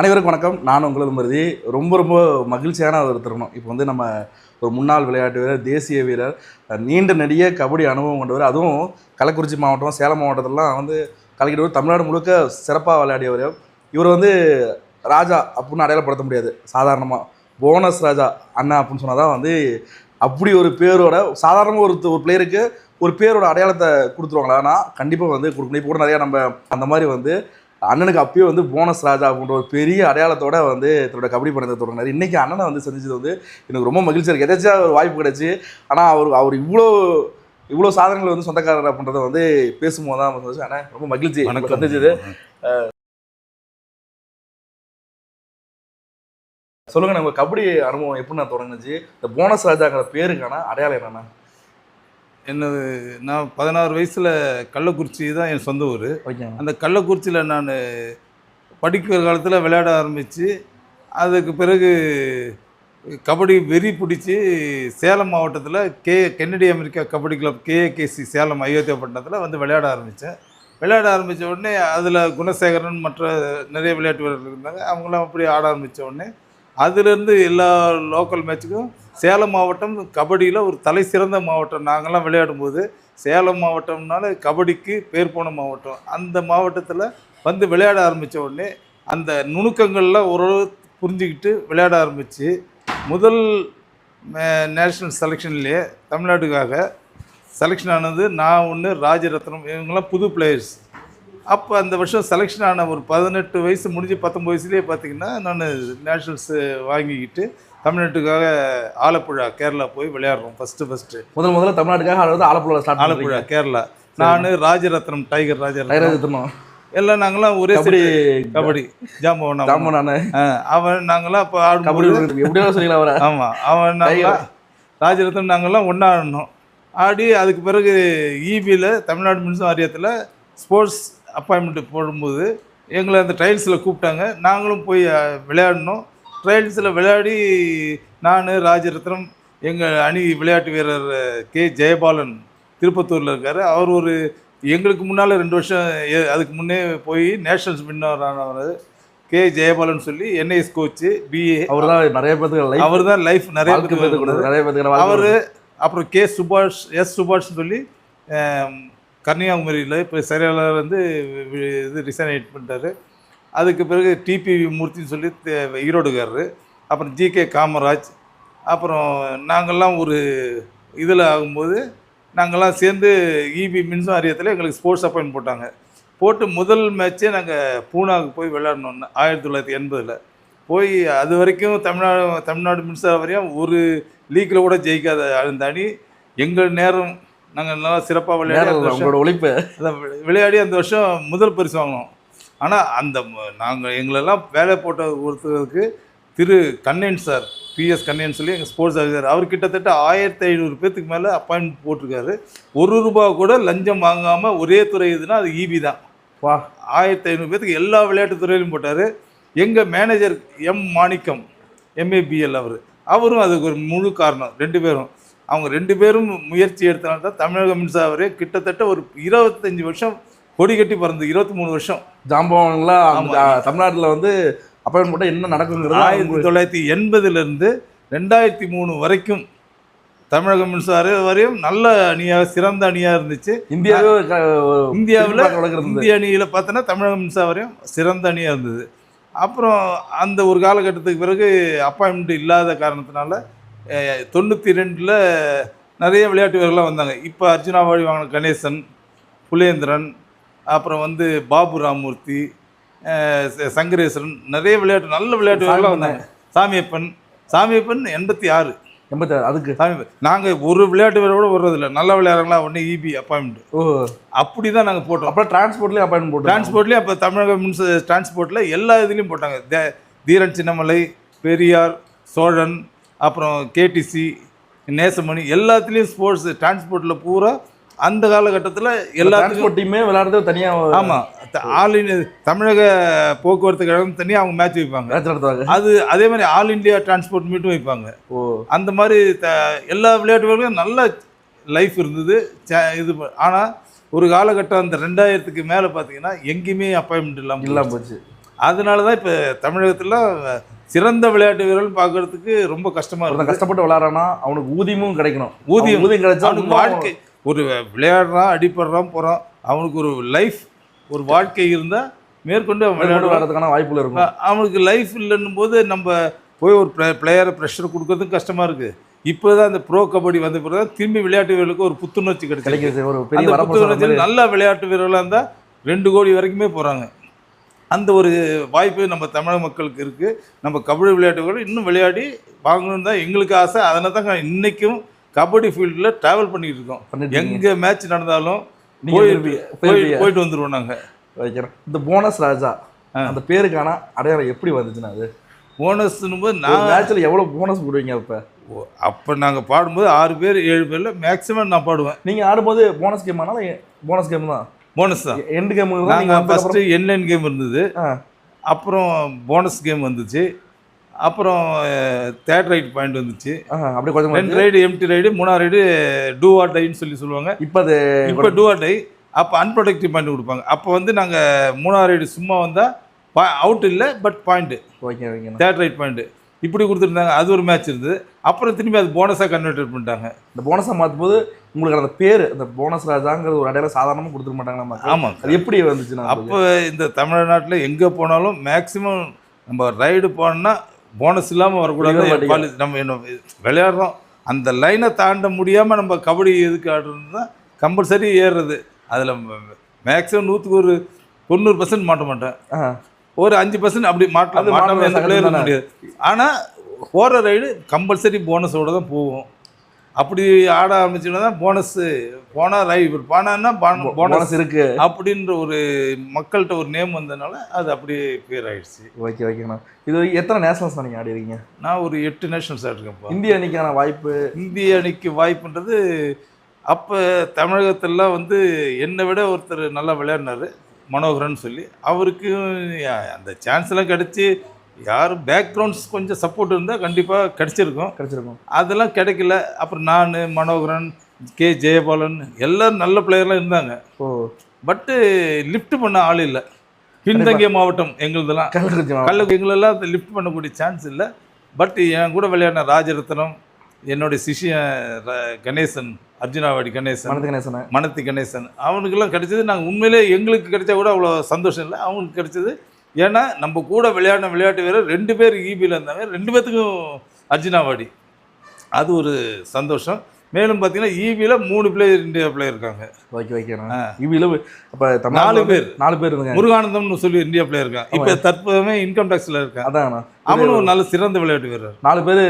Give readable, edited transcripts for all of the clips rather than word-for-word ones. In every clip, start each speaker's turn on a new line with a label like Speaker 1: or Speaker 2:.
Speaker 1: அனைவருக்கும் வணக்கம். நான் உங்களது மருதி. ரொம்ப மகிழ்ச்சியான ஒரு தருணம். இப்போ வந்து நம்ம ஒரு முன்னாள் விளையாட்டு வீரர், தேசிய வீரர், நீண்ட நெடிய கபடி அனுபவம் கொண்டவர். அதுவும் கள்ளக்குறிச்சி மாவட்டம், சேலம் மாவட்டத்திலலாம் வந்து கலக்கிட்டு தமிழ்நாடு முழுக்க சிறப்பாக விளையாடியவர். இவர் வந்து ராஜா அப்படின்னு அடையாளப்படுத்த முடியாது. சாதாரணமாக போனஸ் ராஜா அண்ணா அப்படின்னு சொன்னால் தான் வந்து அப்படி ஒரு பேரோட சாதாரணமாக ஒரு பிளேயருக்கு ஒரு பேரோட அடையாளத்தை கொடுத்துருவாங்களா? ஆனால் கண்டிப்பாக வந்து கொடுக்கணும். இப்போ கூட நிறையா நம்ம அந்த மாதிரி வந்து அண்ணனுக்கு அப்பயே வந்து போனஸ் ராஜா அப்படின்ற ஒரு பெரிய அடையாளத்தோட வந்து தன்னோட கபடி படத்தை தொடங்கினார். இன்றைக்கி அண்ணனை வந்து சந்திச்சது வந்து எனக்கு ரொம்ப மகிழ்ச்சியாக இருக்குது. எதாச்சும் ஒரு வாய்ப்பு கிடச்சி. ஆனால் அவர் இவ்வளோ சாதனைகள் வந்து சொந்தக்காரர் அப்படின்றத வந்து பேசும்போது தான் சந்தோஷம். ஆனால் ரொம்ப மகிழ்ச்சி எனக்கு சந்திச்சது. சொல்லுங்கள், நம்ம கபடி அனுபவம் எப்படி நான் தொடங்குச்சு? இந்த போனஸ் ராஜாங்கிற பேருக்கான அடையாளம் என்னென்னா?
Speaker 2: என்னது, நான் 16 வயசில் கள்ளக்குறிச்சி தான் என் சொந்த ஊர். அந்த கள்ளக்குறிச்சியில் நான் படிக்கிற காலத்தில் விளையாட ஆரம்பித்து அதுக்கு பிறகு கபடி வெறி பிடிச்சி சேலம் மாவட்டத்தில் Kennedy America kabaddi club KAKC Salem அயோத்தியாப்பட்டினத்தில் வந்து விளையாட ஆரம்பித்தேன். விளையாட ஆரம்பித்த உடனே அதில் குணசேகரன் மற்ற நிறைய விளையாட்டு வீரர்கள் இருந்தாங்க. அவங்களாம் அப்படி ஆட ஆரம்பித்த உடனே அதுலேருந்து எல்லா லோக்கல் மேட்சுக்கும் சேலம் மாவட்டம் கபடியில் ஒரு தலை சிறந்த மாவட்டம். நாங்கள்லாம் விளையாடும்போது சேலம் மாவட்டம்னால கபடிக்கு பேர் போன மாவட்டம். அந்த மாவட்டத்தில் வந்து விளையாட ஆரம்பித்த உடனே அந்த நுணுக்கங்கள்லாம் ஓரளவு புரிஞ்சுக்கிட்டு விளையாட ஆரம்பித்து முதல் நேஷ்னல் செலெக்ஷன்லேயே தமிழ்நாட்டுக்காக செலெக்ஷன் ஆனது நான் ஒன்று, ராஜரத்னம், இவங்கெல்லாம் புது பிளேயர்ஸ். அப்போ அந்த வருஷம் செலெக்ஷன் ஆன ஒரு 18 வயசு முடிஞ்சு 19 வயசுலேயே பார்த்திங்கன்னா நான் நேஷ்னல்ஸு வாங்கிக்கிட்டு தமிழ்நாட்டுக்காக ஆலப்புழா கேரளா போய் விளையாடுறோம். ஃபஸ்ட்டு
Speaker 1: முதல்ல தமிழ்நாட்டுக்காக ஆலப்புழா
Speaker 2: கேரளா. நான் ராஜரத்னம், டைகர் ராஜரத்னம் எல்லாம் நாங்களாம் ஒரே கபடி ஜாம்பவன் அவன் நாங்களாம் இப்போ ஆடும்போது ஆமாம் அவன் நாங்களாம் ராஜரத்னம் நாங்கள்லாம் ஒன்றா ஆடணும். ஆடி அதுக்கு பிறகு EBயில் தமிழ்நாடு மின்சார வாரியத்தில் ஸ்போர்ட்ஸ் அப்பாயின்மெண்ட்டு போடும்போது எங்களை அந்த ட்ரையல்ஸில் கூப்பிட்டாங்க. நாங்களும் போய் விளையாடணும். ட்ரையல்ஸில் விளையாடி நான், ராஜரத்னம், எங்கள் அணி விளையாட்டு வீரர் ஜெயபாலன் திருப்பத்தூரில் இருக்கார். அவர் எங்களுக்கு முன்னால் 2 வருஷம் அதுக்கு முன்னே போய் நேஷனல்ஸ் வின்னர் ஆனவர் ஜெயபாலன் சொல்லி NIS கோச்சு BA. அவர் தான் நிறைய பேருக்கு அவர் தான் லைஃப் நிறைய பேருக்கு அவர். அப்புறம் சுபாஷ்னு சொல்லி கன்னியாகுமரியில் இப்போ செயலாளர் வந்து ரிசைன் பண்ணிட்டார். அதுக்கு பிறகு TPV மூர்த்தின்னு சொல்லி ஈரோடுக்காரரு. அப்புறம் GK காமராஜ். அப்புறம் நாங்கள்லாம் ஒரு இதில் ஆகும்போது நாங்கள்லாம் சேர்ந்து EB மின்சார வாரியத்தில் எங்களுக்கு ஸ்போர்ட்ஸ் அப்பாயின்ட் போட்டு முதல் மேட்ச்சே நாங்கள் பூனாவுக்கு போய் விளையாடணுன்னு 1980 போய் அது வரைக்கும் தமிழ்நாடு மின்சார வாரியம் ஒரு லீக்கில் கூட ஜெயிக்காத அந்த அணி. எங்கள் நேரம் நாங்கள் நல்லா சிறப்பாக விளையாடி அந்த வருஷம் முதல் பரிசு வாங்கினோம். ஆனால் நாங்கள் எங்களெல்லாம் வேலை போட்ட ஒருத்தருக்கு திரு கண்ணன் சார், PS கண்ணன் சொல்லி எங்கள் ஸ்போர்ட்ஸ் ஆஃபீஸர், அவர் கிட்டத்தட்ட 1500 பேர்த்துக்கு மேலே அப்பாயின்மெண்ட் போட்டிருக்காரு. ₹1 கூட லஞ்சம் வாங்காமல் ஒரே துறை எதுனா அது EB தான். 1500 பேர்த்துக்கு எல்லா விளையாட்டு துறையிலும் போட்டார். எங்கள் மேனேஜர் மாணிக்கம் MABL அவரும் அதுக்கு ஒரு முழு காரணம். 2 பேரும் அவங்க 2 பேரும் முயற்சி எடுத்தனால தான் தமிழக மின்சார கிட்டத்தட்ட ஒரு 25 வருஷம் கொடி கட்டி பறந்து 23 வருஷம்
Speaker 1: ஜாம்பவன்லாம் தமிழ்நாட்டில் வந்து அப்பாயின்மெண்ட் போட்டால் என்ன நடக்குங்கிறது
Speaker 2: 1980லேருந்து 2003 வரைக்கும் தமிழக மின்சார வரையும் நல்ல அணியாக சிறந்த அணியாக இருந்துச்சு. இந்தியாவில் இந்திய அணியில் பார்த்தோன்னா தமிழக மின்சார வரையும் சிறந்த அணியாக இருந்தது. அப்புறம் அந்த ஒரு காலகட்டத்துக்கு பிறகு அப்பாயின்மெண்ட் இல்லாத காரணத்தினால 92ல் நிறைய விளையாட்டு வீரர்கள்லாம் வந்தாங்க. இப்போ அர்ஜுனா அவார்டு வாங்கின கணேசன், புலேந்திரன், அப்புறம் வந்து பாபு ராமூர்த்தி, சங்கரேஸ்வரன், நிறைய நல்ல விளையாட்டு வீரர்கள்லாம் வந்தாங்க. சாமியப்பன் 86 அதுக்கு நாங்கள் ஒரு விளையாட்டு வீரரோட வர்றதில்லை. நல்ல விளையாடுறாங்களா உடனே EB அப்பாயின்மெண்ட் அப்படி தான் நாங்கள் போட்டோம்.
Speaker 1: அப்புறம் டிரான்ஸ்போர்ட்லேயும் அப்பாயின்மெண்ட் போட்டோம்.
Speaker 2: டிரான்ஸ்போர்ட்லேயும் அப்போ தமிழக டிரான்ஸ்போர்ட்டில் எல்லா இதுலேயும் போட்டாங்க. தீரன் சின்னமலை, பெரியார், சோழன், அப்புறம் KTC, நேசமணி, எல்லாத்துலேயும் ஸ்போர்ட்ஸ் டிரான்ஸ்போர்ட்டில் பூரா அந்த காலகட்டத்தில் எல்லா
Speaker 1: டிரான்ஸ்போர்ட்டையுமே விளையாடுறது தனியாக.
Speaker 2: ஆமாம், ஆல் இண்டியா தமிழக போக்குவரத்து கழகம் தனியாக அவங்க மேட்ச் வைப்பாங்க. அதே மாதிரி ஆல் இண்டியா டிரான்ஸ்போர்ட் மீட்டும் வைப்பாங்க. அந்த மாதிரி எல்லா விளையாட்டு வீரர்களும் நல்ல லைஃப் இருந்தது. ஆனால் ஒரு காலகட்டம் அந்த 2000க்கு மேலே பார்த்தீங்கன்னா எங்கேயுமே அப்பாயின்மெண்ட் இல்லாமல் போச்சு. அதனால தான் இப்போ தமிழகத்தில் சிறந்த விளையாட்டு வீரர்கள் பார்க்கறதுக்கு ரொம்ப கஷ்டமாக
Speaker 1: ஒருத்தன்
Speaker 2: இருக்கும்.
Speaker 1: கஷ்டப்பட்டு விளையாடுறான்னா அவனுக்கு ஊதியமும் கிடைக்கணும்.
Speaker 2: ஊதியம்
Speaker 1: கிடைச்சா
Speaker 2: அவனுக்கு வாழ்க்கை, ஒரு விளையாடுறான், அடிப்படுறான், போகிறான், அவனுக்கு ஒரு லைஃப், ஒரு வாழ்க்கை இருந்தால் மேற்கொண்டு அவன்
Speaker 1: விளையாடுறதுக்கான வாய்ப்புகள் இருக்கும்.
Speaker 2: அவனுக்கு லைஃப் இல்லைன்னும் போது நம்ம போய் ஒரு பிளேயரை ப்ரெஷர் கொடுக்கறதுக்கு கஷ்டமாக இருக்குது. இப்போ தான் அந்த ப்ரோ கபடி வந்த பிறகு தான் திரும்பி விளையாட்டு வீரர்களுக்கு ஒரு புத்துணர்ச்சி கிடைக்குது.
Speaker 1: ஒரு பெரிய
Speaker 2: புத்துணர்ச்சி நல்ல விளையாட்டு வீரர்களாக இருந்தால் 2 கோடி வரைக்குமே போகிறாங்க. அந்த ஒரு வாய்ப்பு நம்ம தமிழக மக்களுக்கு இருக்குது. நம்ம கபடி விளையாட்டுகள் இன்னும் விளையாடி வாங்கணும்னு தான் எங்களுக்கு ஆசை. அதனால தான் இன்றைக்கும் கபடி ஃபீல்டில் ட்ராவல் பண்ணிகிட்டு இருக்கோம். எங்கே மேட்ச் நடந்தாலும் போயிட்டு வந்துடுவோம் நாங்கள்.
Speaker 1: வைக்கிறோம். இந்த போனஸ் ராஜா அந்த பேருக்கான அடையாளம் எப்படி வந்துச்சுன்னா, அது
Speaker 2: போனஸ்னும் போது நான்
Speaker 1: மேட்ச்சில் எவ்வளோ போனஸ் போடுவீங்க?
Speaker 2: அப்போ நாங்கள் பாடும்போது 6 பேர் 7 பேரில் மேக்ஸிமம் நான் பாடுவேன்.
Speaker 1: நீங்கள் ஆடும்போது போனஸ் கேம் ஆனாலும் போனஸ் கேம் தான்,
Speaker 2: போனஸ் தான்.
Speaker 1: எண்டு கேம்
Speaker 2: நாங்கள் ஃபஸ்ட்டு என்லைன் கேம் இருந்தது, அப்புறம் போனஸ் கேம் வந்துச்சு, அப்புறம் தேர்ட் ரைட் பாயிண்ட் வந்துச்சு,
Speaker 1: அப்படி கொஞ்சம்
Speaker 2: 2 ரைடு எம்டி ரைடு, 3ஆவது ரைடு டூ ஆர் டைன்னு சொல்லுவாங்க. இப்போ டூ ஆர் டை, அப்போ அன்ப்ரொடக்டிவ் பாயிண்ட் கொடுப்பாங்க. அப்போ வந்து நாங்கள் 3ஆவது ரைடு சும்மா வந்தால் அவுட் இல்லை, but point, third right point இப்படி கொடுத்துருந்தாங்க. அது ஒரு மேட்ச் இருந்தது. அப்புறம் திரும்பி அது போனஸாக கன்வெர்ட் பண்ணிட்டாங்க.
Speaker 1: இந்த போனஸாக மாற்றும் போது உங்களுக்கு அந்த பேர், இந்த போனஸ் ராஜாங்கிறது ஒரு அடையாளம் சாதாரணமாக கொடுத்துக்க மாட்டாங்க நம்ம.
Speaker 2: ஆமாம்,
Speaker 1: அது எப்படி வந்துச்சுன்னா,
Speaker 2: அப்போ இந்த தமிழ்நாட்டில் எங்கே போனாலும் மேக்ஸிமம் நம்ம ரைடு போனோம்னா போனஸ் இல்லாமல் வரக்கூடாது. நம்ம என்ன விளையாடுறோம், அந்த லைனை தாண்ட முடியாமல் நம்ம கபடி எதுக்கு ஆடுறது தான் கம்பல்சரி ஏறுறது. அதில் மேக்ஸிமம் 100க்கு ஒரு 90% மாட்ட மாட்டேன், ஒரு 5% அப்படி மாட்டாமல் எந்த பிளேயர் இருக்க முடியாது. ஆனால் போகிற ரைடு கம்பல்சரி போனஸோடு தான் போவோம். அப்படி ஆட ஆரம்பிச்சோன்னா தான் போனஸ்ஸு போனால் ரைடு போனான்னா போனஸ் இருக்குது அப்படின்ற ஒரு மக்கள்கிட்ட ஒரு நேம் வந்ததுனால அது அப்படியே பேர் ஆகிடுச்சு.
Speaker 1: ஓகேண்ணா. இது எத்தனை நேஷனல்ஸ் தான் நீங்கள் ஆடிருக்கீங்க?
Speaker 2: நான் ஒரு 8 நேஷனல்ஸ் ஆடிருக்கேன்ப்பா.
Speaker 1: இந்திய அணிக்கான வாய்ப்பு? இந்திய
Speaker 2: அணிக்கு வாய்ப்புன்றது அப்போ தமிழகத்திலாம் வந்து என்னை விட ஒருத்தர் நல்லா விளையாடினார், மனோகரன் சொல்லி. அவருக்கு அந்த சான்ஸ்லாம் கிடச்சி, யாரும் பேக்ரவுண்ட்ஸ் கொஞ்சம் சப்போர்ட் இருந்தால் கண்டிப்பாக கிடச்சிருக்கும். அதெல்லாம் கிடைக்கல. அப்புறம் நான், மனோகரன், கே ஜெயபாலன் எல்லோரும் நல்ல பிளேயர்லாம் இருந்தாங்க. பட்டு லிஃப்ட் பண்ண ஆள் இல்லை. பின்தங்கிய மாவட்டம் எங்களுதெல்லாம், எங்களெல்லாம் லிஃப்ட் பண்ணக்கூடிய சான்ஸ் இல்லை. பட் என் கூட விளையாடின ராஜரத்னம், என்னுடைய சிஷியன் கணேசன், அர்ஜுனாவாடி கணேசன், மனத்தி கணேசன், அவனுக்கெல்லாம் கிடைச்சது. நாங்கள் உண்மையிலே எங்களுக்கு கிடைச்சா கூட அவ்வளோ சந்தோஷம் இல்லை, அவங்களுக்கு கிடைச்சது. ஏன்னா நம்ம கூட விளையாடின விளையாட்டு வீரர் 2 பேர் ஈபியில் இருந்தாங்க, 2 பேர்த்துக்கும் அர்ஜுனாவாடி. அது ஒரு சந்தோஷம். மேலும் பார்த்தீங்கன்னா ஈபியில் 3 பிளேயர் இந்தியா பிளேயர் இருக்காங்க. ஈபியில் இப்போ 4 பேர் இருக்காங்க. முருகானந்தம்னு சொல்லி இந்தியா பிளேயர் இருக்காங்க. இப்போ தற்போதுமே இன்கம் டேக்ஸில் இருக்காங்க. அதான் அவனும் ஒரு நல்ல சிறந்த விளையாட்டு வீரர்.
Speaker 1: 4 பேர்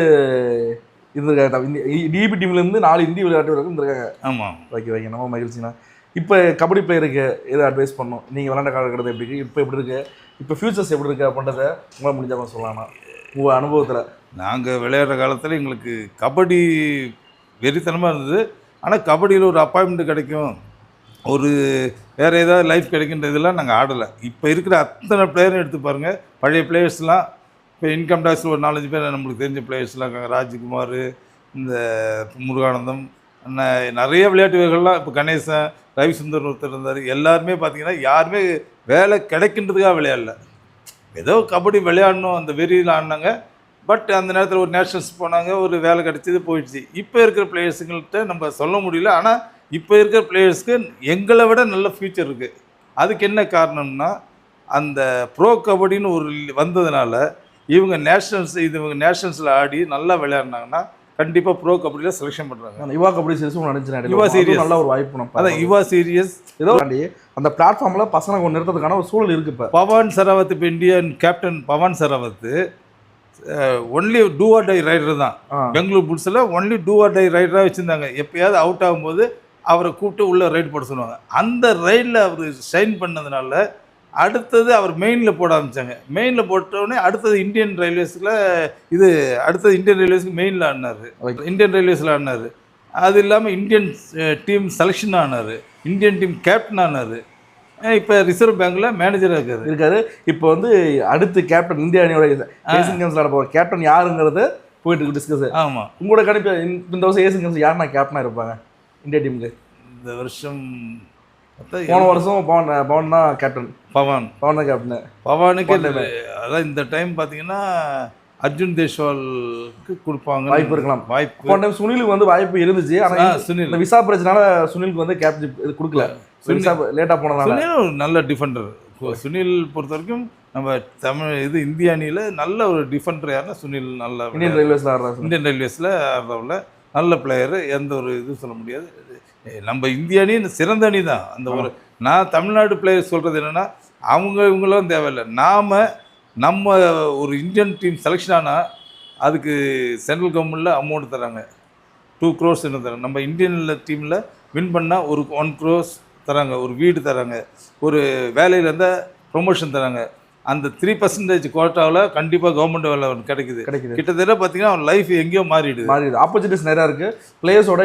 Speaker 1: இருந்திருக்காங்க. டிபி டீம்லேருந்து 4 இந்திய விளையாட்டு வீரர்கள் இருந்திருக்காங்க.
Speaker 2: ஆமாம்.
Speaker 1: ஓகே நம்ம மகிழ்ச்சிண்ணா. இப்போ கபடி பிளேயருக்கு எது அட்வைஸ் பண்ணணும்? நீங்கள் விளையாண்ட காலகட்டத்தில் எப்படி இருக்குது, இப்போ எப்படி இருக்குது, இப்போ ஃபியூச்சர்ஸ் எப்படி இருக்குது அப்படின்றத உங்களால் முடிஞ்சால் சொல்லலாம்ண்ணா உங்கள் அனுபவத்தில்.
Speaker 2: நாங்கள் விளையாடுற காலத்தில் எங்களுக்கு கபடி வெறித்தனமாக இருந்தது. ஆனால் கபடியில் ஒரு அப்பாயின்மெண்ட் கிடைக்கும், ஒரு வேறு ஏதாவது லைஃப் கிடைக்கின்றதெல்லாம் நாங்கள் ஆடலை. இப்போ இருக்கிற அத்தனை பிளேயரும் எடுத்து பாருங்கள். பழைய பிளேயர்ஸ்லாம் இப்போ இன்கம் டேக்ஸில் ஒரு 4-5 பேர் நம்மளுக்கு தெரிஞ்ச பிளேயர்ஸ்லாம் இருக்காங்க. ராஜ்குமார், இந்த முருகானந்தம், நிறைய விளையாட்டு வீரர்கள்லாம், இப்போ கணேசன், ரவிசுந்தர் ஒருத்தர் இருந்தார். எல்லாருமே பார்த்திங்கன்னா யாருமே வேலை கிடைக்கின்றதுக்காக விளையாடல, ஏதோ கபடி விளையாடணும் அந்த வெறியில் ஆடினாங்க. பட் அந்த நேரத்தில் ஒரு நேஷனல்ஸ் போனாங்க, ஒரு வேலை கிடைச்சது, போயிடுச்சு. இப்போ இருக்கிற பிளேயர்ஸுங்கள்கிட்ட நம்ம சொல்ல முடியல. ஆனால் இப்போ இருக்கிற பிளேயர்ஸ்க்கு எங்களை விட நல்ல ஃப்யூச்சர் இருக்குது. அதுக்கு என்ன காரணம்னா, அந்த ப்ரோ கபடின்னு ஒரு வந்ததுனால இவங்க நேஷனல்ஸில் ஆடி நல்லா விளையாடினாங்கன்னா கண்டிப்பாக ப்ரோ கபடியில் செலெக்ஷன் பண்ணுறாங்க.
Speaker 1: யுவா கபடி சீரிஸ் நடந்துச்சு.
Speaker 2: யுவா சீரியஸ்
Speaker 1: நல்ல ஒரு வாய்ப்பு.
Speaker 2: அதான் யுவா சீரியஸ்
Speaker 1: ஏதோ அந்த பிளாட்ஃபார்மில் பசங்களை கொண்டு நிறுத்ததுக்கான ஒரு சூழல் இருக்குது. இப்போ
Speaker 2: பவான் சராவத், இப்போ Indian captain Pawan Sehrawat only do or die raider தான். பெங்களூர் புல்ஸில் ஒன்லி டூ ஆர் டை ரைடராக வச்சுருந்தாங்க. எப்போயாவது அவுட் ஆகும்போது அவரை கூப்பிட்டு உள்ளே ரைடு போட சொல்லுவாங்க. அந்த ரைடில் அவர் ஷைன் பண்ணதுனால அடுத்தது அவர் மெயினில் போட ஆரம்பித்தாங்க. மெயினில் போட்டோடனே அடுத்தது இந்தியன் ரயில்வேஸ்க்கு மெயினில் ஆடினார், இந்தியன் ரயில்வேஸில் ஆடினார். அது இல்லாமல் இந்தியன் டீம் செலெக்ஷன் ஆனார், இந்தியன் டீம் கேப்டன் ஆனார். இப்போ ரிசர்வ் பேங்க்கில் மேனேஜராக இருக்காரு.
Speaker 1: இப்போ வந்து அடுத்து கேப்டன் இந்திய அணியோட ஏசியன் கேம்ஸ் ஆட போகிற கேப்டன் யாருங்கிறது போயிட்டு இருக்கு டிஸ்கஸ்.
Speaker 2: ஆமாம்.
Speaker 1: உங்களோட கணிப்பு இந்த வருஷம் ஏசியன் கேம்ஸ் யாருன்னா கேப்டனாக இருப்பாங்க இந்தியா டீமுக்கு?
Speaker 2: இந்த வருஷம்
Speaker 1: போன வருஷம் பவன் தான் கேப்டன்.
Speaker 2: பவன்
Speaker 1: தான் கேப்டன்.
Speaker 2: பவானுக்கு அதான் இந்த டைம் பார்த்தீங்கன்னா அர்ஜுன் தேஷ்வாலுக்கு கொடுப்பாங்க,
Speaker 1: வாய்ப்பு இருக்கலாம்.
Speaker 2: வாய்ப்பு
Speaker 1: போன டைம் சுனிலுக்கு வந்து வாய்ப்பு இருந்துச்சு. ஆனால்
Speaker 2: சுனில்
Speaker 1: இந்த விசா பிரச்சனால சுனிலுக்கு வந்து கேப்டன் இது கொடுக்கல. விசா லேட்டாக போனதால.
Speaker 2: சுனில் ஒரு நல்ல டிஃபெண்டர். சுனில் பொறுத்த வரைக்கும் நம்ம இந்திய அணியில் நல்ல ஒரு டிஃபெண்டர் யாருன்னா சுனில். நல்ல
Speaker 1: இந்தியன் ரயில்வேஸில் ஆடுறாங்க.
Speaker 2: இந்தியன் ரயில்வேஸில் ஆடுறவங்கள நல்ல பிளேயரு, எந்த ஒரு இதுவும் சொல்ல முடியாது. நம்ம இந்திய அணி சிறந்த அணி தான். அந்த ஒரு நான் தமிழ்நாடு பிளேயர் சொல்கிறது என்னென்னா இவங்களும் தேவையில்லை. நம்ம ஒரு இந்தியன் டீம் செலெக்ஷன் ஆனால் அதுக்கு சென்ட்ரல் கவர்மெண்ட்டில் அமௌண்ட் தராங்க, 2 crores என்ன தராங்க. நம்ம இந்தியன் டீமில் வின் பண்ணால் ஒரு 1 crores தராங்க, ஒரு வீடு தராங்க, ஒரு வேலையில் இருந்தால் ப்ரொமோஷன் தராங்க. அந்த 3% கோட்டாவில் கண்டிப்பாக கவர்மெண்ட் வேலை கிடைக்குது. கிட்டத்தட்ட பார்த்தீங்கன்னா அவன் லைஃப் எங்கேயோ மாறிடுது.
Speaker 1: ஆப்பர்ச்சுனிட்டிஸ் நிறையா இருக்குது. பிளேயர்ஸோட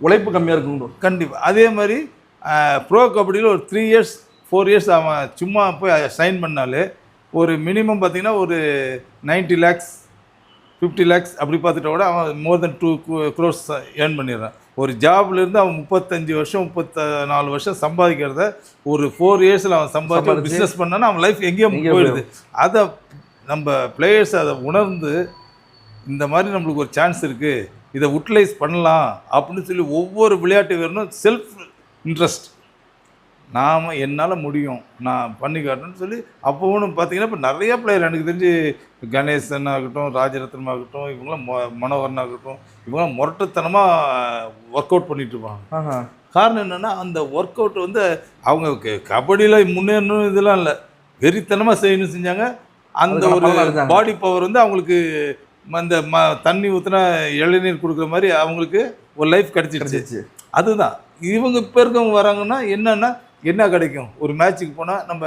Speaker 1: உழைப்பு கம்மியாக இருக்கும்
Speaker 2: கண்டிப்பாக. அதே மாதிரி ப்ரோ கபடியில் ஒரு 3 years 4 years அவன் சும்மா போய் சைன் பண்ணாலே ஒரு மினிமம் பார்த்தீங்கன்னா ஒரு 90 lakhs 50 lakhs அப்படி பார்த்துட்டா கூட அவன் மோர் தென் 2 crores ஏர்ன் பண்ணிடுறான். ஒரு ஜாப்லேருந்து அவன் 35 வருஷம் 34 வருஷம் சம்பாதிக்கிறத ஒரு 4 yearsல அவன் சம்பாதிச்சு பிஸ்னஸ் பண்ணான்னா அவன் லைஃப் எங்கேயோ போயிடுது. அதை நம்ம பிளேயர்ஸ் அதை உணர்ந்து இந்த மாதிரி நம்மளுக்கு ஒரு சான்ஸ் இருக்குது, இதை யூட்டிலைஸ் பண்ணலாம் அப்படின்னு சொல்லி ஒவ்வொரு விளையாட்டு வீரனும் செல்ஃப் இன்ட்ரெஸ்ட், நாம் என்னால் முடியும் நான் பண்ணி காட்டணும்னு சொல்லி அப்போவும் பார்த்தீங்கன்னா இப்போ நிறைய பிளேயர் எனக்கு தெரிஞ்சு கணேசன் ஆகட்டும், ராஜரத்னம் ஆகட்டும், இவங்களாம் மனோகரன் ஆகட்டும், இவங்களாம் முரட்டுத்தனமாக ஒர்க் அவுட் பண்ணிட்டு இருப்பாங்க. காரணம் என்னென்னா அந்த ஒர்க் அவுட் வந்து அவங்க கபடியில் முன்னேறணும் இதெல்லாம் இல்லை, வெறித்தனமாக செய்யணும் செஞ்சாங்க. அந்த ஒரு பாடி பவர் வந்து அவங்களுக்கு அந்த தண்ணி ஊற்றினா இளநீர் கொடுக்குற மாதிரி அவங்களுக்கு ஒரு லைஃப் கிடச்சிடுச்சு. அதுதான் இவங்க இப்போ இருக்கவங்க வராங்கன்னா என்னென்னா என்ன கிடைக்கும், ஒரு மேட்ச்சுக்கு போனால் நம்ம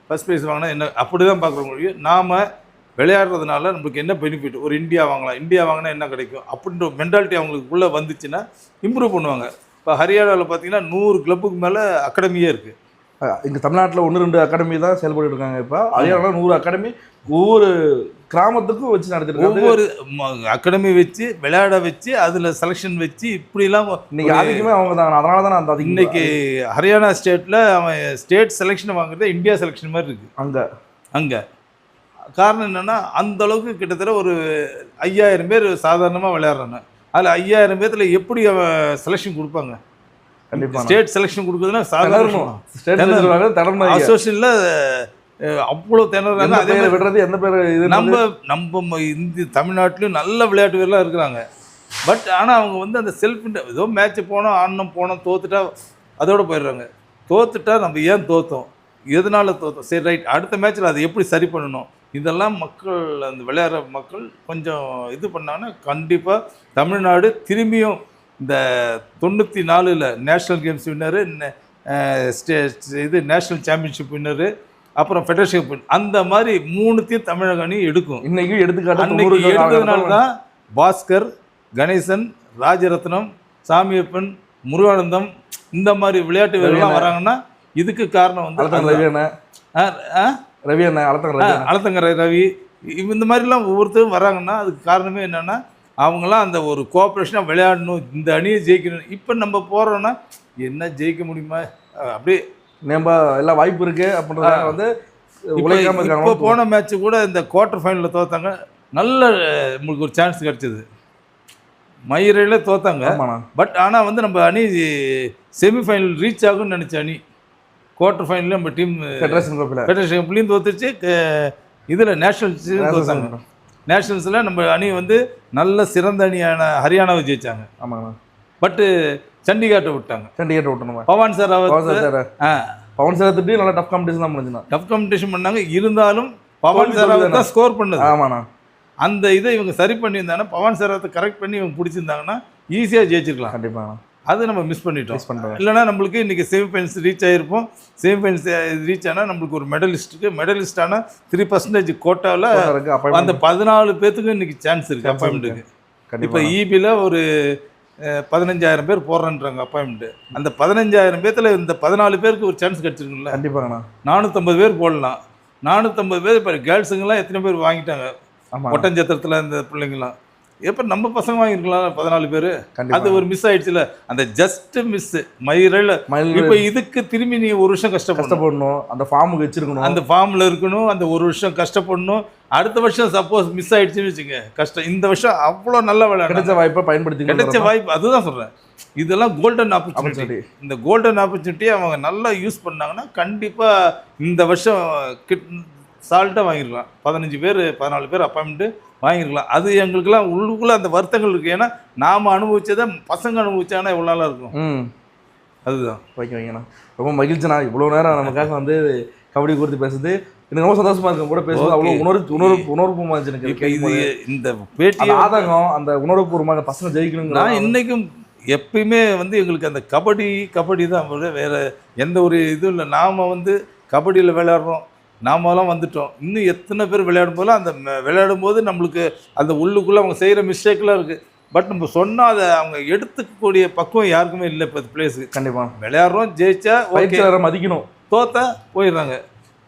Speaker 2: ஃபஸ்ட் ப்ரைஸ் வாங்கினா என்ன, அப்படி தான் பார்க்குற முடியும். நாம் விளையாடுறதுனால நம்மளுக்கு என்ன பெனிஃபிட், ஒரு இந்தியா வாங்கினா என்ன கிடைக்கும் அப்படின்ற மென்டாலிட்டி அவங்களுக்குள்ளே வந்துச்சுன்னா இம்ப்ரூவ் பண்ணுவாங்க. இப்போ ஹரியானாவில் பார்த்தீங்கன்னா 100 கிளப்புக்கு மேலே அகாடமியே இருக்குது.
Speaker 1: இங்கே தமிழ்நாட்டில் 1-2 அகாடமி தான் செயல்பட்டு இருக்காங்க. இப்போ ஹரியானாவில் 100 அகாடமி ஒவ்வொரு கிராமத்துக்கும் வச்சு நடத்திருக்காங்க.
Speaker 2: ஒவ்வொரு அகாடமி வச்சு விளையாட வச்சு அதில் செலெக்ஷன் வச்சு இப்படிலாம்
Speaker 1: இன்னைக்கு அதுக்குமே அவங்க தான். அதனால தான் அந்த
Speaker 2: இன்னைக்கு ஹரியானா ஸ்டேட்டில் அவன் ஸ்டேட் செலெக்ஷன் வாங்குறது இந்தியா செலெக்ஷன் மாதிரி இருக்குது அங்கே. காரணம் என்னென்னா அந்த அளவுக்கு கிட்டத்தட்ட ஒரு 5000 பேர் சாதாரணமாக விளையாடுறாங்க. அதில் 5000 பேர்த்தில் எப்படி அவன் செலெக்ஷன் கொடுப்பாங்க? ஸ்டேட் செலெக்ஷன் கொடுக்குறதுன்னா சாதாரண அசோசியேஷனில் அவ்வளோ திணறாங்க. அதே மாதிரி
Speaker 1: விடுறது எந்த பேர் இது
Speaker 2: நம்ம இந்திய தமிழ்நாட்டிலையும் நல்ல விளையாட்டு வீரர்லாம் இருக்கிறாங்க. பட் ஆனால் அவங்க வந்து அந்த ஏதோ மேட்ச்சு ஆடணும் தோத்துட்டா அதோடு போயிடுறாங்க. தோத்துட்டா நம்ம ஏன் தோற்றோம், எதனால் தோற்றோம், சரி ரைட் அடுத்த மேட்ச்சில் அதை எப்படி சரி பண்ணணும், இதெல்லாம் மக்கள் அந்த விளையாடுற மக்கள் கொஞ்சம் இது பண்ணாங்கன்னா கண்டிப்பாக தமிழ்நாடு திரும்பியும் இந்த 94 national games winner, national championship winner, அப்புறம் ஃபெடரேஷன் அந்த மாதிரி 3த்தையும் தமிழக அணி எடுக்கும்.
Speaker 1: இன்றைக்கும்
Speaker 2: எடுத்ததுனால தான் பாஸ்கர், கணேசன், ராஜரத்னம், சாமியப்பன், முருகானந்தம் இந்த மாதிரி விளையாட்டு வீரர்கள்லாம் வராங்கன்னா இதுக்கு காரணம் வந்து அலத்தங்கரை ரவி இந்த மாதிரிலாம் ஒவ்வொருத்தரும் வராங்கன்னா அதுக்கு காரணமே என்னென்னா அவங்களாம் அந்த ஒரு கோஆப்ரேஷனாக விளையாடணும், இந்த அணியை ஜெயிக்கணும். இப்போ நம்ம போகிறோன்னா என்ன ஜெயிக்க முடியுமா, அப்படியே
Speaker 1: நம்ம எல்லாம் வாய்ப்பு இருக்குது அப்படின்றத வந்து
Speaker 2: இப்போ போன மேட்ச்சு கூட இந்த குவார்ட்டர் ஃபைனலில் தோத்தாங்க. நல்ல உங்களுக்கு ஒரு சான்ஸ் கிடச்சிது, மயிரையில் தோத்தாங்க. பட் ஆனால் வந்து நம்ம அணி செமிஃபைனல் ரீச் ஆகும்னு நினச்ச அணி குவார்ட்டர் ஃபைனலில் நம்ம டீம் ஃபெடரேஷன் கப்லையும் தோத்துச்சு, இதில் நேஷ்னல்ஸையும் தோத்தாங்க. நேஷ்னல்ஸில் நம்ம அணி வந்து நல்ல சிறந்த அணியான ஹரியானாவை ஜெயிச்சாங்க.
Speaker 1: ஆமாங்க.
Speaker 2: பட்டு சண்டிகாட்டை விட்டாங்க. பவான் சார்
Speaker 1: நல்லா டஃப் காம்படிஷன் தான் முடிஞ்சுனா
Speaker 2: டஃப் காம்படிஷன் பண்ணாங்க. இருந்தாலும் பவான் சாராவை தான் ஸ்கோர் பண்ணது.
Speaker 1: ஆமாண்ணா.
Speaker 2: அந்த இதை இவங்க சரி பண்ணியிருந்தாங்கன்னா பவான் சாராவை கரெக்ட் பண்ணி இவங்க பிடிச்சிருந்தாங்கன்னா ஈஸியாக ஜெயிச்சிருக்கலாம்.
Speaker 1: கண்டிப்பாக.
Speaker 2: அது நம்ம மிஸ் பண்ணிட்டோம். இல்லைனா நம்மளுக்கு இன்றைக்கி செமிஃபைனல்ஸ் ரீச் ஆகிருப்போம். செமிஃபைனல்ஸ் ரீச் ஆனால் நம்மளுக்கு ஒரு மெடலிஸ்ட் ஆனால் 3% கோட்டாவில் அந்த 14 பேர்த்துக்கு இன்றைக்கி சான்ஸ் இருக்குது அப்பாயின்மெண்ட்டுக்கு. இப்போ ஈபியில் ஒரு 15,000 பேர் போடுறேன்றாங்க அப்பாயின்மெண்ட்டு. அந்த 15,000 பேர்த்தில் இந்த 14 பேருக்கு ஒரு சான்ஸ் கிடச்சிருக்குல்ல.
Speaker 1: கண்டிப்பாங்கண்ணா.
Speaker 2: 450 பேர் போடலாம். 450 பேர் இப்போ கேர்ள்ஸுங்கெல்லாம் எத்தனை பேர் வாங்கிட்டாங்க ஒட்டஞ்சத்திரத்தில் இந்த பிள்ளைங்களாம். எப்போ நம்ம பசங்க வாங்கியிருக்கலாம் 14 பேர்,
Speaker 1: கண்டிப்பா.
Speaker 2: அது ஒரு மிஸ் ஆயிடுச்சுல, அந்த ஜஸ்ட் மிஸ் மயிரில். இப்போ இதுக்கு திரும்பி நீ ஒரு வருஷம்
Speaker 1: கஷ்டப்படணும், அந்த ஃபார்முக்கு வச்சிருக்கணும்,
Speaker 2: அந்த ஃபார்மில் இருக்கணும், அந்த ஒரு வருஷம் கஷ்டப்படணும். அடுத்த வருஷம் சப்போஸ் மிஸ் ஆயிடுச்சுன்னு வச்சுங்க கஷ்டம். இந்த வருஷம் அவ்வளோ நல்ல விளையாடு,
Speaker 1: கிடைச்ச வாய்ப்பை பயன்படுத்தி,
Speaker 2: கிடைச்ச வாய்ப்பு, அதுதான் சொல்கிறேன். இதெல்லாம் கோல்டன் ஆப்பர்ச்சுனிட்டி. இந்த கோல்டன் ஆப்பர்ச்சுனிட்டியை அவங்க நல்லா யூஸ் பண்ணாங்கன்னா கண்டிப்பாக இந்த வருஷம் சால்ட்டாக வாங்கிருக்கலாம். 15 பேர் 14 பேர் அப்பாயின்மெண்ட்டு வாங்கிருக்கலாம். அது எங்களுக்குலாம் உள்ளுக்குள்ளே அந்த வருத்தங்கள் இருக்குது. ஏன்னா நாம் அனுபவிச்சதை பசங்க அனுபவிச்சாங்கன்னா எவ்வளோ நாளாக இருக்கும். அதுதான்.
Speaker 1: ஓகேங்கண்ணா, ரொம்ப மகிழ்ச்சிண்ணா. இவ்வளோ நேரம் நமக்காக வந்து கபடி குறித்து பேசுறது எனக்கு ரொம்ப சந்தோஷமா இருக்கும். கூட பேசுறது அவ்வளோ உணர்வுபூர்வமாக இருந்துச்சு எனக்கு.
Speaker 2: இது இந்த பேட்டி
Speaker 1: ஆதங்கம், அந்த உணர்வுபூர்வமாக பசங்க ஜெயிக்கணும்.
Speaker 2: நான் இன்றைக்கும் எப்பயுமே வந்து எங்களுக்கு அந்த கபடி தான், வேறு எந்த ஒரு இதுவும் இல்லை. நாம் வந்து கபடியில் விளையாடுறோம், நாமெல்லாம் வந்துட்டோம். இன்னும் எத்தனை பேர் விளையாடும் போது அந்த விளையாடும் போது நம்மளுக்கு அந்த உள்ளுக்குள்ளே அவங்க செய்கிற மிஸ்டேக்லாம் இருக்குது. பட் நம்ம சொன்னால் அதை அவங்க எடுத்துக்கக்கூடிய பக்குவம் யாருக்குமே இல்லை. இப்போ பிளேஸுக்கு கண்டிப்பாக விளையாடுறோம், ஜெயிச்சா
Speaker 1: மதிக்கணும்,
Speaker 2: தோத்தா போயிடுறாங்க.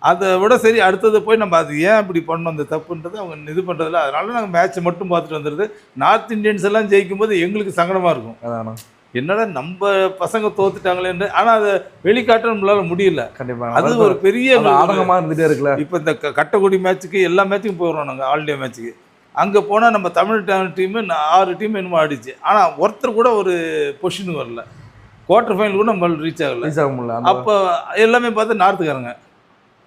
Speaker 2: அதை விட சரி அடுத்தது போய் நம்ம அது ஏன் இப்படி பண்ணோம் அந்த தப்புன்றது அவங்க இது பண்ணுறதில்ல. அதனால நாங்கள் மேட்ச்சை மட்டும் பார்த்துட்டு வந்துடுது. நார்த் இந்தியன்ஸ் எல்லாம் ஜெயிக்கும் போது எங்களுக்கு சங்கடமாக இருக்கும்.
Speaker 1: அதானா
Speaker 2: என்னடா நம்ம பசங்க தோத்துட்டாங்களேன்னு. ஆனால் அதை வெளிக்காட்ட நம்மளால முடியல.
Speaker 1: கண்டிப்பாக
Speaker 2: அது ஒரு பெரிய
Speaker 1: ஆதங்கமாக இருந்துகிட்டே இருக்குல்ல.
Speaker 2: இப்போ இந்த கட்டக்குடி மேட்ச்சுக்கு எல்லா மேட்ச்சுக்கும் போயிடுறோம் நாங்கள், ஆல் இண்டியா மேட்ச்சுக்கு. அங்கே போனால் நம்ம தமிழ் டீமு 6 டீம் என்னமோ ஆடிச்சு. ஆனால் ஒருத்தர் கூட ஒரு பொசிஷனுக்கு வரல. குவார்ட்டர் ஃபைனல் கூட நம்ம ரீச் ஆகல. அப்போ எல்லாமே பார்த்து நார்த்துக்காரங்க.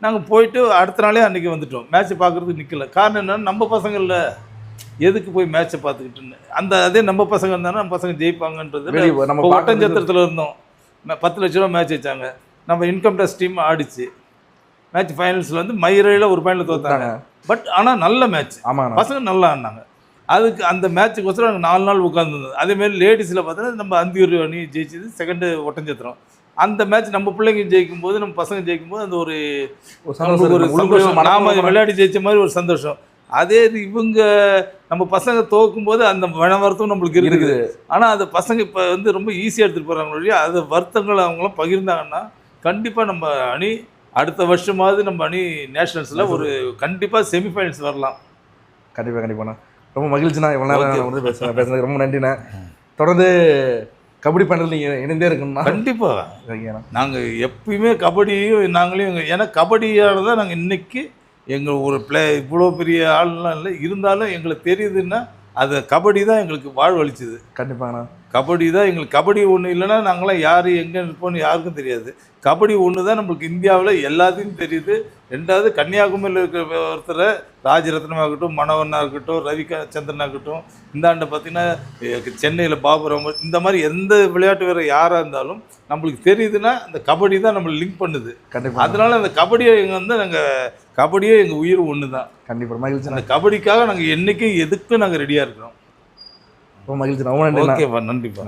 Speaker 2: நாங்கள் போயிட்டு அடுத்த நாளே அன்றைக்கி வந்துட்டோம். மேட்ச்சை பார்க்குறதுக்கு நிற்கல. காரணம் என்னென்னா நம்ம பசங்களில் எதுக்கு போய் மேட்ச்சை பார்த்துக்கிட்டுன்னு. அதே நம்ம பசங்க இருந்தாங்கன்னா நம்ம பசங்க ஜெயிப்பாங்கன்றது. நம்ம ஒட்டஞ்சத்திரத்தில் இருந்தோம், 10 லட்ச ரூபா மேட்ச் வச்சாங்க. நம்ம இன்கம் டேக்ஸ் டீம் ஆடிச்சு. மேட்ச் ஃபைனல்ஸில் வந்து மயிரையில் ஒரு பாயிண்டில் தோத்தாங்க. பட் ஆனால் நல்ல மேட்ச், பசங்க நல்லா ஆடினாங்க. அதுக்கு அந்த மேட்ச்சுக்கோசரம் நாங்கள் 4 நாள் உட்காந்துருந்தோம். அதேமாரி லேடிஸில் பார்த்தோன்னா நம்ம அந்தியூர் அணி ஜெயிச்சது, செகண்டு ஒட்டஞ்சத்திரம். அந்த மேட்ச் நம்ம பிள்ளைங்க ஜெயிக்கும் போது, நம்ம பசங்க ஜெயிக்கும் போது அந்த ஒரு சந்தோஷம், நாம விளையாடி ஜெயிச்ச மாதிரி ஒரு சந்தோஷம். அதே இது இவங்க நம்ம பசங்க தோக்கும் போது அந்த வருத்தம் நம்மளுக்கு இருக்குது. ஆனால் அந்த பசங்க இப்போ வந்து ரொம்ப ஈஸியாக எடுத்துகிட்டு போகிறாங்களோ, அது வருத்தங்கள் அவங்களாம் பகிர்ந்தாங்கன்னா கண்டிப்பாக நம்ம அணி அடுத்த வருஷமாவது நம்ம அணி நேஷனல்ஸில் ஒரு கண்டிப்பாக செமிஃபைனல்ஸ் வரலாம்.
Speaker 1: கண்டிப்பாண்ணா. ரொம்ப மகிழ்ச்சிண்ணா. இவ்வளோ நேரம் வந்து பேசுனதுக்கு ரொம்ப நன்றிண்ணா. தொடர்ந்து கபடி பேனல் நீங்கள் இணைந்தே இருக்கணும்னா
Speaker 2: கண்டிப்பாக நாங்கள் எப்பயுமே கபடியும் நாங்களையும், ஏன்னா கபடியால் தான் நாங்கள் இன்றைக்கி எங்கள் ஒரு இவ்வளோ பெரிய ஆள்லாம் இல்லை, இருந்தாலும் எங்களுக்கு தெரியுதுன்னா அது கபடி தான் எங்களுக்கு வாழ்வழிச்சுது.
Speaker 1: கண்டிப்பாங்கண்ணா.
Speaker 2: கபடி தான் எங்களுக்கு. கபடி ஒன்று இல்லைன்னா நாங்களாம் யார் எங்கே இருப்போம்னு யாருக்கும் தெரியாது. கபடி ஒன்று தான் நம்மளுக்கு இந்தியாவில் எல்லாத்தையும் தெரியுது. 2வது கன்னியாகுமரியில் இருக்கிற ஒருத்தர் ராஜரத்னமாகட்டும், மனோகரனாக இருக்கட்டும், ரவிச்சந்திரனாக இருக்கட்டும், இந்த ஆண்டை பார்த்திங்கன்னா சென்னையில் பாபுராம், இந்த மாதிரி எந்த விளையாட்டு வேறு யாராக இருந்தாலும் நம்மளுக்கு தெரியுதுன்னா அந்த கபடி தான் நம்மளை லிங்க் பண்ணுது. கண்டிப்பாக. அதனால அந்த கபடியை வந்து நாங்கள் கபடியே எங்கள் உயிர் ஒன்று தான்.
Speaker 1: கண்டிப்பாக மகிழ்ச்சி.
Speaker 2: அந்த கபடிக்காக நாங்கள் என்றைக்கும் எதுக்கும் நாங்கள் ரெடியாக இருக்கிறோம்.
Speaker 1: ரொம்ப மகிழ்ச்சி. ரொம்ப நன்றி.
Speaker 2: ஓகேப்பா, நன்றிப்பா.